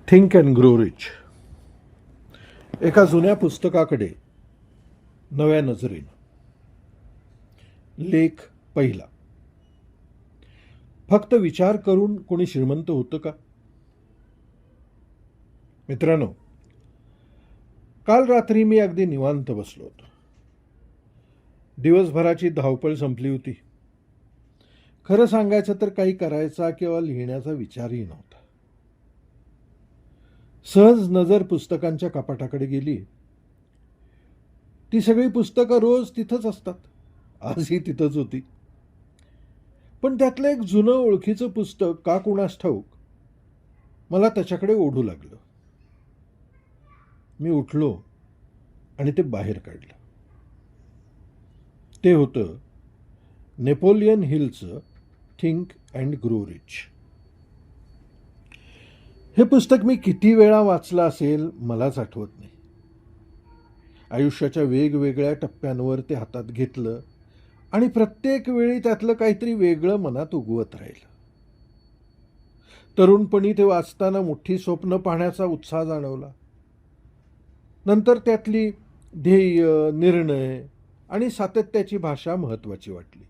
Think and grow rich. एका जुन्या पुस्तकाकडे नव्या नजरेनं. लेख पहिला. फक्त विचार करून कोणी श्रीमंत होतं का? मित्रांनो, काल रात्री मी अगदी निवांत बसलो होतो. दिवसभराची धावपळ संपली होती. खरं सांगायचं तर काही करायचा किंवा लिहिण्याचा विचारही नव्हता. सहज नजर पुस्तकांच्या कपाटाकडे गेली. ती सगळी पुस्तकं रोज तिथंच असतात. आजही तिथंच होती. पण त्यातलं एक जुनं ओळखीचं पुस्तक का कुणास ठाऊक मला त्याच्याकडे ओढू लागलं. मी उठलो आणि ते बाहेर काढलं. ते होतं नेपोलियन हिलचं थिंक अँड ग्रो रिच. हे पुस्तक मी किती वेळा वाचलं असेल मलाच आठवत नाही. आयुष्याच्या वेगवेगळ्या टप्प्यांवर ते हातात घेतलं आणि प्रत्येक वेळी त्यातलं काहीतरी वेगळं मनात उगवत राहिलं. तरुणपणी ते वाचताना मोठी स्वप्न पाहण्याचा उत्साह जाणवला. नंतर त्यातली ध्येय, निर्णय आणि सातत्याची भाषा महत्वाची वाटली.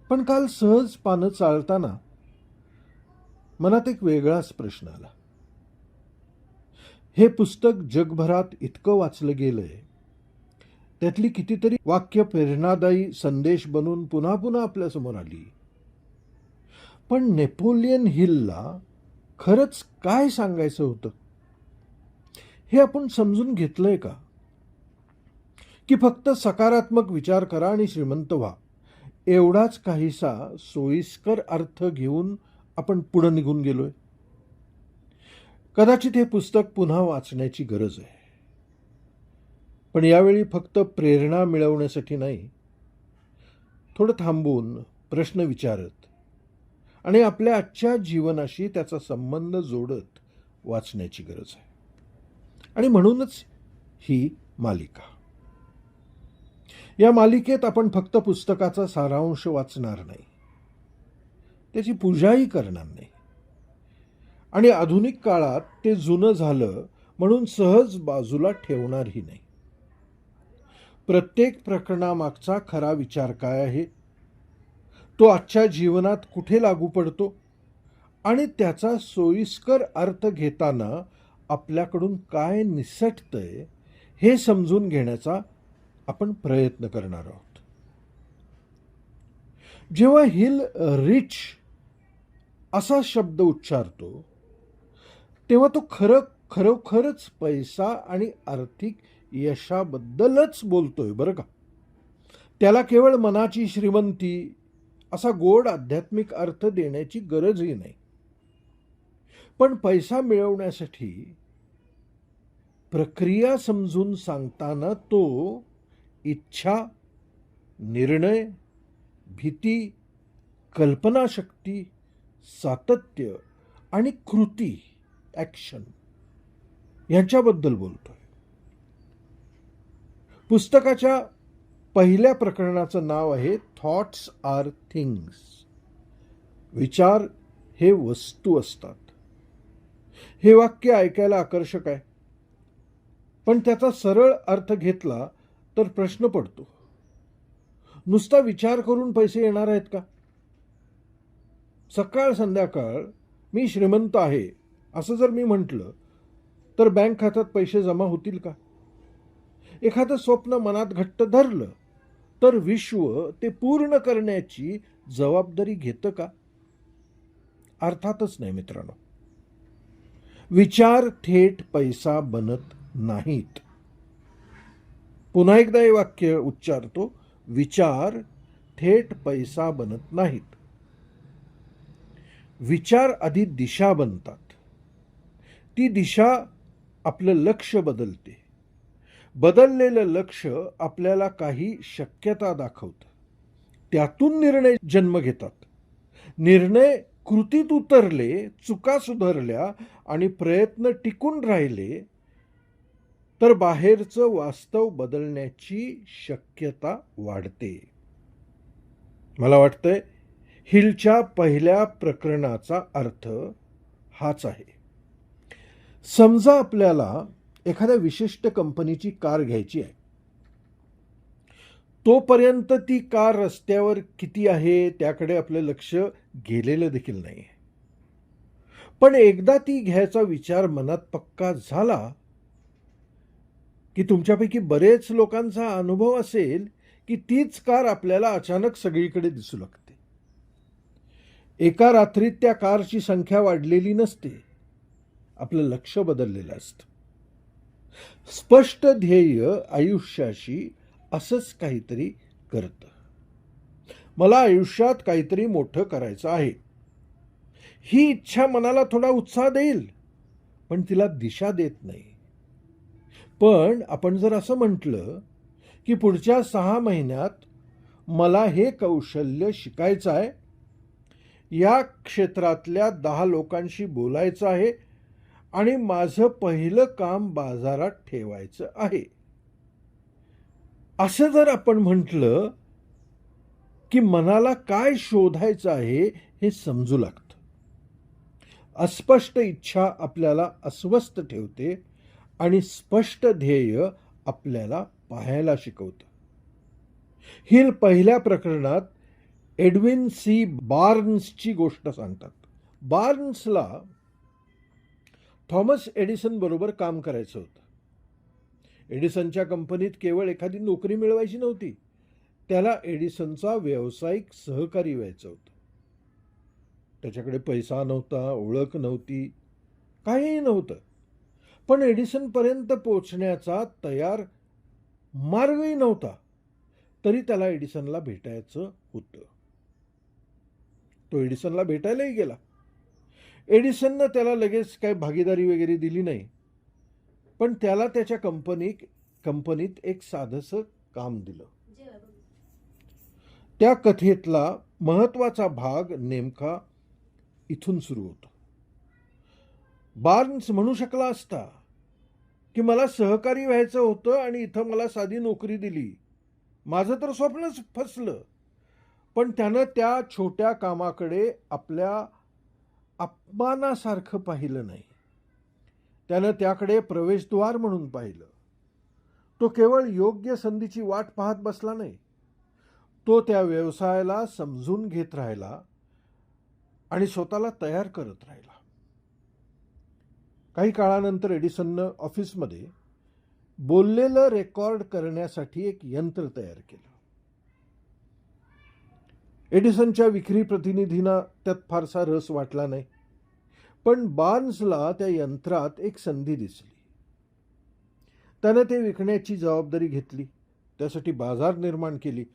पण काल सहज पानं चालताना मनात एक वेगळाच प्रश्न आला. हे पुस्तक जगभरात इतकं वाचलं गेलंय, त्यातली कितीतरी वाक्य प्रेरणादायी संदेश बनून पुन्हा पुन्हा आपल्यासमोर आली. पण नेपोलियन हिलला खरंच काय सांगायचं होतं हे आपण समजून घेतलंय का? की फक्त सकारात्मक विचार करा आणि श्रीमंत व्हा एवढाच काहीसा सोयीस्कर अर्थ घेऊन आपण पुढे निघून गेलोय? कदाचित हे पुस्तक पुन्हा वाचण्याची गरज आहे. पण यावेळी फक्त प्रेरणा मिळवण्यासाठी नाही, थोडं थांबून प्रश्न विचारत आणि आपल्या आजच्या जीवनाशी त्याचा संबंध जोडत वाचण्याची गरज आहे. आणि म्हणूनच ही मालिका. या मालिकेत आपण फक्त पुस्तकाचा सारांश वाचणार नाही, त्याची पूजाही करणार नाही आणि आधुनिक काळात ते जुनं झालं म्हणून सहज बाजूला ठेवणारही नाही. प्रत्येक प्रकरणामागचा खरा विचार काय आहे, तो आजच्या जीवनात कुठे लागू पडतो आणि त्याचा सोयीस्कर अर्थ घेताना आपल्याकडून काय निसटतंय हे समजून घेण्याचा आपण प्रयत्न करणार आहोत. जेव्हा हिल रिच असा शब्द उच्चारतो तेव्हा तो खरोखरच पैसा आणि आर्थिक यशाबद्दलच बोलतोय बरं का. त्याला केवळ मनाची श्रीमंती असा गोड आध्यात्मिक अर्थ देण्याची गरजही नाही. पण पैसा मिळवण्यासाठी प्रक्रिया समजून सांगताना तो इच्छा, निर्णय, भीती, कल्पनाशक्ती, सातत्य आणि कृती, ॲक्शन यांच्याबद्दल बोलतोय. पुस्तकाच्या पहिल्या प्रकरणाचं नाव आहे थॉट्स आर थिंग्स. विचार हे वस्तू असतात. हे वाक्य ऐकायला आकर्षक आहे, पण त्याचा सरळ अर्थ घेतला तर प्रश्न पडतो. नुसता विचार करून पैसे येणार आहेत का? सकाळ संध्याकाळ मी श्रीमंत आहे असं जर मी म्हटलं तर बँक खात्यात पैसे जमा होतील का? एखादं स्वप्न मनात घट्ट धरलं तर विश्व ते पूर्ण करण्याची जबाबदारी घेतं का? अर्थातच नाही मित्रांनो. विचार थेट पैसा बनत नाहीत. पुन्हा एकदा हे वाक्य उच्चारतो, विचार थेट पैसा बनत नाहीत. विचार आधी दिशा बनतात. ती दिशा आपलं लक्ष बदलते. बदललेलं लक्ष आपल्याला काही शक्यता दाखवतं. त्यातून निर्णय जन्म घेतात. निर्णय कृतीत उतरले, चुका सुधारल्या आणि प्रयत्न टिकून राहिले तर बाहेरचं वास्तव बदलण्याची शक्यता वाढते. मला वाटतंय हिलच्या पहिल्या प्रकरणाचा अर्थ हाच आहे. समजा आपल्याला एखाद्या विशिष्ट कंपनीची कार घ्यायची आहे. तोपर्यंत ती कार रस्त्यावर किती आहे त्याकडे आपलं लक्ष गेलेलं देखील नाही. पण एकदा ती घ्यायचा विचार मनात पक्का झाला की तुमच्यापैकी बरेच लोकांचा अनुभव असेल की तीच कार आपल्याला अचानक सगळीकडे दिसू लागते. एका रात्रीत त्या कारची संख्या वाढलेली नसते, आपलं लक्ष बदललेलं असतं. स्पष्ट ध्येय आयुष्याशी असंच काहीतरी करतं. मला आयुष्यात काहीतरी मोठं करायचं आहे, ही इच्छा मनाला थोडा उत्साह देईल, पण तिला दिशा देत नाही. पण आपण जर असं म्हटलं की पुढच्या 6 महिन्यात मला हे कौशल्य शिकायचं आहे, या क्षेत्रातल्या 10 लोकांशी बोलायचं आहे आणि माझं पहिलं काम बाजारात ठेवायचं आहे, असं जर आपण म्हटलं की मनाला काय शोधायचं आहे हे समजू लागतं. अस्पष्ट इच्छा आपल्याला अस्वस्थ ठेवते आणि स्पष्ट ध्येय आपल्याला पाहायला शिकवतं. हिल पहिल्या प्रकरणात एडविन सी बार्न्सची गोष्ट सांगतात. बार्न्सला थॉमस एडिसन बरोबर काम करायचं होतं. एडिसनच्या कंपनीत केवळ एखादी नोकरी मिळवायची नव्हती, त्याला एडिसनचा व्यावसायिक सहकारी व्हायचं होतं. त्याच्याकडे पैसा नव्हता, ओळख नव्हती, काहीही नव्हतं. पण एडिसनपर्यंत पोहोचण्याचा तयार मार्गही नव्हता. तरी त्याला एडिसनला भेटायचं होतं. तो एडिसनला भेटायलाही गेला. एडिसननं त्याला लगेच काही भागीदारी वगैरे दिली नाही, पण त्याला त्याच्या कंपनीत एक साधंसं काम दिलं. त्या कथेतला महत्वाचा भाग नेमका इथून सुरू होतो. बार्न्स म्हणू शकला असता की मला सहकारी व्हायचं होतं आणि इथं मला साधी नोकरी दिली, माझं तर स्वप्नच फसलं. पण त्यानं त्या छोट्या कामाकडे आपल्या अपमानासारखं पाहिलं नाही. त्यानं त्याकडे प्रवेशद्वार म्हणून पाहिलं. तो केवळ योग्य संधीची वाट पाहत बसला नाही, तो त्या व्यवसायाला समजून घेत राहिला आणि स्वतःला तयार करत राहिला. काही काळानंतर एडिसननं ऑफिसमध्ये बोललेलं रेकॉर्ड करण्यासाठी एक यंत्र तयार केलं. एडिसनच्या विक्री प्रतिनिधींना त्यात फारसा रस वाटला नाही, पण बार्न्सला त्या यंत्रात एक संधी दिसली. त्यानं ते विकण्याची जबाबदारी घेतली, त्यासाठी बाजार निर्माण केली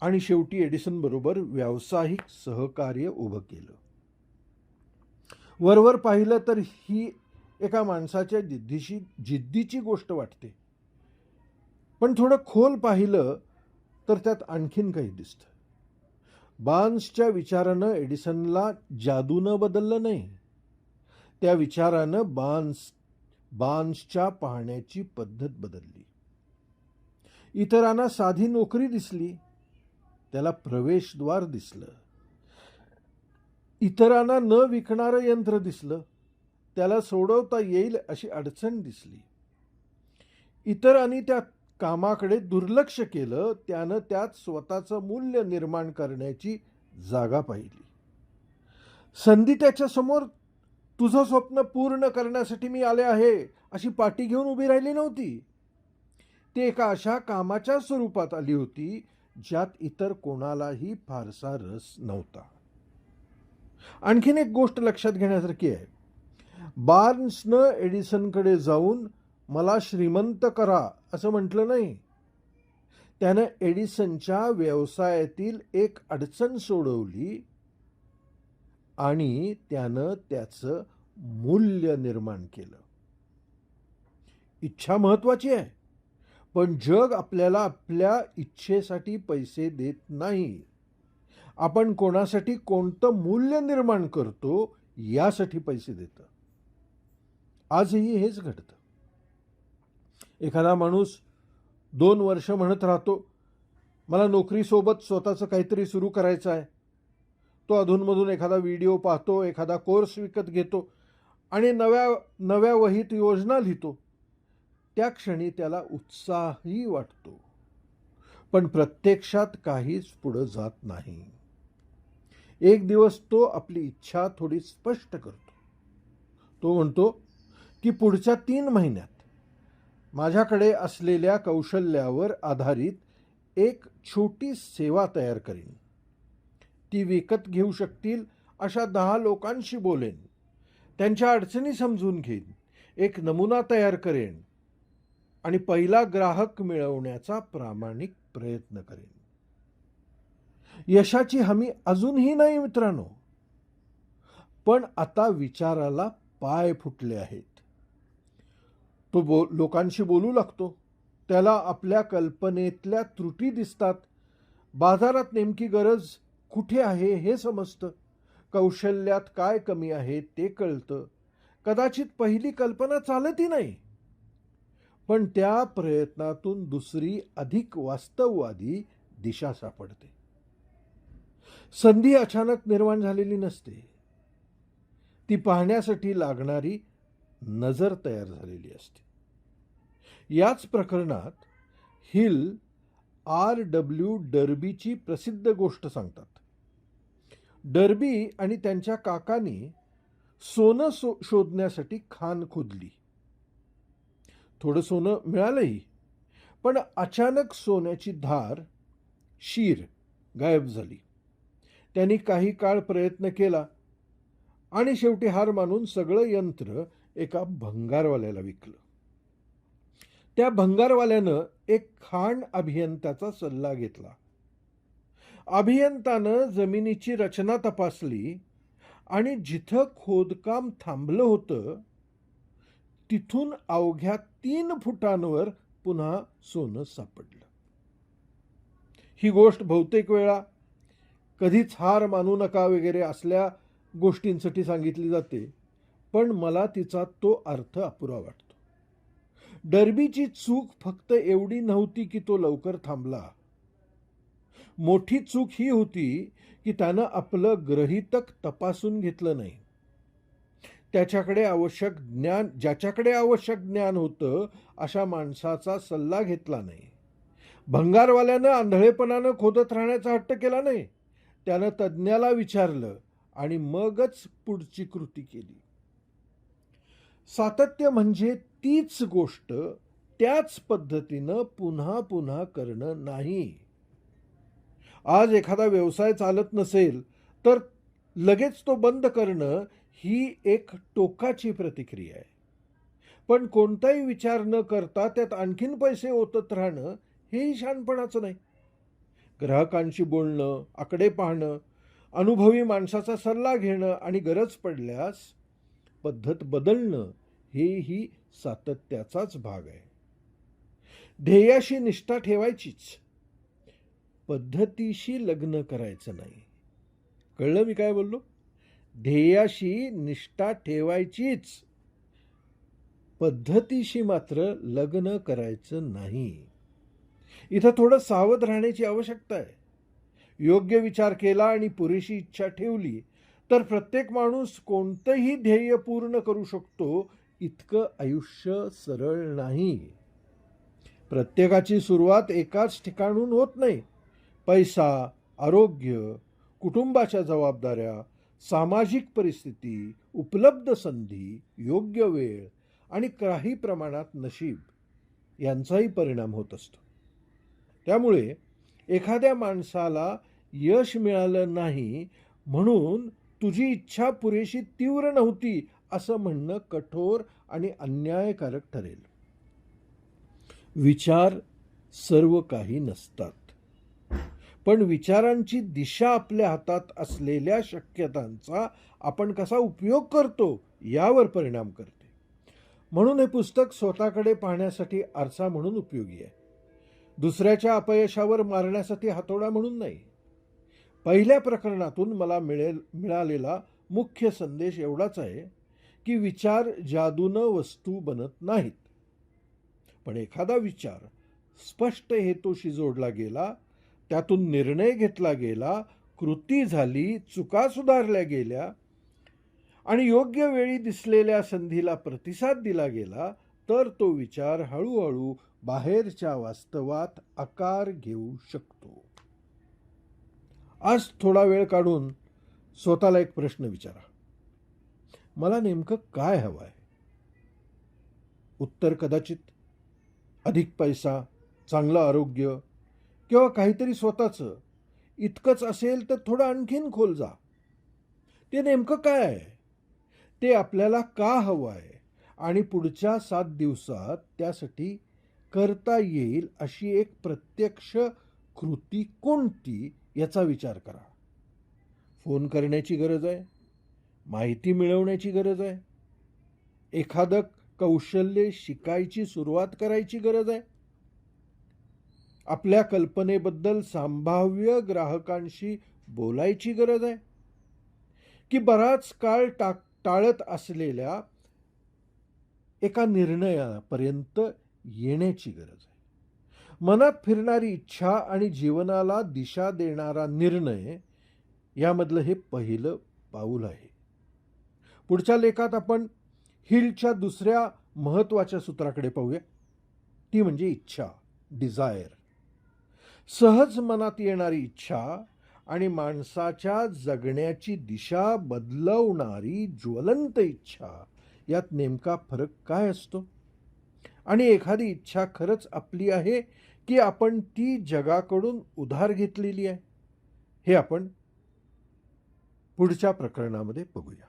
आणि शेवटी एडिसन बरोबर व्यावसायिक सहकार्य उभं केलं. वरवर पाहिलं तर ही एका माणसाच्या जिद्दीची गोष्ट वाटते, पण थोडं खोल पाहिलं तर त्यात आणखीन काही दिसतं. बार्न्सच्या विचारानं एडिसनला जादूनं बदललं नाही, त्या विचारानं बार्न्सच्या पाहण्याची पद्धत बदलली. इतरांना साधी नोकरी दिसली, त्याला प्रवेशद्वार दिसलं. इतरांना न विकणारं यंत्र दिसलं, त्याला सोडवता येईल अशी अडचण दिसली. इतरांनी त्या कामाकडे दुर्लक्ष केलं, त्यानं त्यात स्वतःचं मूल्य निर्माण करण्याची जागा पाहिली. संधी त्याच्यासमोर तुझं स्वप्न पूर्ण करण्यासाठी मी आले आहे अशी पाटी घेऊन उभी राहिली नव्हती. ती एका अशा कामाच्या स्वरूपात आली होती ज्यात इतर कोणालाही फारसा रस नव्हता. आणखीन एक गोष्ट लक्षात घेण्यासारखी आहे. बार्न्सनं एडिसनकडे जाऊन मला श्रीमंत करा असं म्हटलं नाही. त्यानं एडिसनच्या व्यवसायातील एक अडचण सोडवली आणि त्यानं त्याचं मूल्य निर्माण केलं. इच्छा महत्वाची आहे, पण जग आपल्याला आपल्या इच्छेसाठी पैसे देत नाही. आपण कोणासाठी कोणतं मूल्य निर्माण करतो यासाठी पैसे देतं. आजही हेच घडतं. एखादा माणूस 2 वर्ष म्हणत राहतो, मला नोकरीसोबत स्वतःचं काहीतरी सुरू करायचं आहे. तो अधूनमधून एखादा व्हिडिओ पाहतो, एखादा कोर्स विकत घेतो आणि नव्या नव्या वहीत योजना लिहितो, त्या क्षणी त्याला उत्साहही वाटतो. पण प्रत्यक्षात काहीच पुढं जात नाही. एक दिवस तो आपली इच्छा थोडी स्पष्ट करतो. तो म्हणतो की पुढच्या 3 महिन्यात माझ्याकडे असलेल्या कौशल्यावर आधारित एक छोटी सेवा तयार करीन. ती विकत घेऊ शकतील अशा 10 लोकांशी बोलेन. त्यांच्या अडचणी समजून घेईन. एक नमुना तयार करेन आणि पहिला ग्राहक मिळवण्याचा प्रामाणिक प्रयत्न करेन. यशाची हमी अजूनही नाही मित्रांनो, पण आता विचाराला पाय फुटले आहेत. तो लोकांशी बोलू लागतो. त्याला आपल्या कल्पनेतल्या त्रुटी दिसतात. बाजारात नेमकी गरज कुठे आहे हे समजतं. कौशल्यात काय कमी आहे ते कळतं. कदाचित पहिली कल्पना चालतही नाही, पण त्या प्रयत्नातून दुसरी अधिक वास्तववादी दिशा सापडते. संधी अचानक निर्माण झालेली नसते. ती पाहण्यासाठी लागणारी नजर तयार झालेली असते. याच प्रकरणात हिल R.W. डर्बीची प्रसिद्ध गोष्ट सांगतात. डर्बी आणि त्यांच्या काकांनी सोनं शोधण्यासाठी खाण खोदली. थोडं सोनं मिळालंही, पण अचानक सोन्याची धार शीर गायब झाली. त्यांनी काही काळ प्रयत्न केला आणि शेवटी हार मानून सगळं यंत्र एका भंगारवाल्याला विकलं. त्या भंगारवाल्यानं एक खाण अभियंत्याचा सल्ला घेतला. अभियंतानं जमिनीची रचना तपासली आणि जिथं खोदकाम थांबलं होतं तिथून अवघ्या 3 फुटांवर पुन्हा सोनं सापडलं. ही गोष्ट बहुतेक वेळा कधीच हार मानू नका वगैरे असल्या गोष्टींसाठी सांगितली जाते, पण मला तिचा तो अर्थ अपुरा वाटतो. डर्बीची चूक फक्त एवढी नव्हती की तो लवकर थांबला. मोठी चूक ही होती की त्यानं आपलं गृहीतक तपासून घेतलं नाही. ज्याच्याकडे आवश्यक ज्ञान होतं अशा माणसाचा सल्ला घेतला नाही. भंगारवाल्यानं आंधळेपणानं खोदत राहण्याचा हट्ट केला नाही. त्यानं तज्ज्ञाला विचारलं आणि मगच पुढची कृती केली. सातत्य म्हणजे तीच गोष्ट त्याच पद्धतीनं पुन्हा पुन्हा करणं नाही. आज एखादा व्यवसाय चालत नसेल तर लगेच तो बंद करणं ही एक टोकाची प्रतिक्रिया आहे. पण कोणताही विचार न करता त्यात आणखीन पैसे ओतत राहणं हेही शहाणपणाचं नाही. ग्राहकांशी बोलणं, आकडे पाहणं, अनुभवी माणसाचा सल्ला घेणं आणि गरज पडल्यास पद्धत बदलणं हेही सातत्याचाच भाग आहे. ध्येयाशी निष्ठा ठेवायचीच, पद्धतीशी लग्न करायचं नाही. कळलं मी काय बोललो? ध्येयाशी निष्ठा ठेवायचीच, पद्धतीशी मात्र लग्न करायचं नाही. इथं थोडं सावध राहण्याची आवश्यकता आहे. योग्य विचार केला आणि पुरेशी इच्छा ठेवली तर प्रत्येक माणूस कोणतंही ध्येय पूर्ण करू शकतो. इतकं आयुष्य सरळ नाही. प्रत्येकाची सुरुवात एकाच ठिकाणून होत नाही. पैसा, आरोग्य, कुटुंबाच्या जबाबदाऱ्या, सामाजिक परिस्थिती, उपलब्ध संधी, योग्य वेळ आणि काही प्रमाणात नशीब यांचाही परिणाम होत असतो. त्यामुळे एखाद्या माणसाला यश मिळालं नाही म्हणून तुझी इच्छा पुरेशी तीव्र नव्हती असं म्हणणं कठोर आणि अन्यायकारक ठरेल. विचार सर्व काही नसतात, पण विचारांची दिशा आपल्या हातात असलेल्या शक्यतांचा आपण कसा उपयोग करतो यावर परिणाम करते. म्हणून हे पुस्तक स्वतःकडे पाहण्यासाठी आरसा म्हणून उपयोगी आहे. दुसऱ्याच्या अपयशावर मारण्यासाठी हातोडा म्हणून नाही. पहिल्या प्रकरणातून मला मिळालेला मुख्य संदेश एवढाच आहे की विचार जादूनं वस्तू बनत नाहीत. पण एखादा विचार स्पष्ट हेतूशी जोडला गेला, त्यातून निर्णय घेतला गेला, कृती झाली, चुका सुधारल्या गेल्या आणि योग्य वेळी दिसलेल्या संधीला प्रतिसाद दिला गेला तर तो विचार हळूहळू बाहेरच्या वास्तवात आकार घेऊ शकतो. आज थोडा वेळ काढून स्वतःला एक प्रश्न विचारा. मला नेमकं काय हवं आहे? उत्तर कदाचित अधिक पैसा, चांगलं आरोग्य किंवा काहीतरी स्वतःचं इतकंच असेल तर थोडं आणखीन खोल जा. ते नेमकं काय आहे? ते आपल्याला का हवं आहे? आणि पुढच्या 7 दिवसात त्यासाठी करता येईल अशी एक प्रत्यक्ष कृती कोणती याचा विचार करा. फोन करण्याची गरज आहे? माहिती मिळवण्याची गरज आहे? एखादं कौशल्य शिकायची सुरुवात करायची गरज आहे? आपल्या कल्पनेबद्दल संभाव्य ग्राहकांशी बोलायची गरज आहे? की बराच काळ टाळत असलेल्या एका निर्णयापर्यंत येण्याची गरज आहे? मनात फिरणारी इच्छा आणि जीवनाला दिशा देणारा निर्णय यामधलं हे पहिलं पाऊल आहे. पुढच्या लेखात आपण हिलच्या दुसऱ्या महत्वाच्या सूत्राकडे पाहूया. ती म्हणजे इच्छा, डिझायर. सहज मनात येणारी इच्छा आणि माणसाच्या जगण्याची दिशा बदलवणारी ज्वलंत इच्छा यात नेमका फरक काय असतो? आणि एखादी इच्छा खरंच आपली आहे की आपण ती जगाकडून उधार घेतलेली आहे? हे आपण पुढच्या प्रकरणामध्ये बघूया.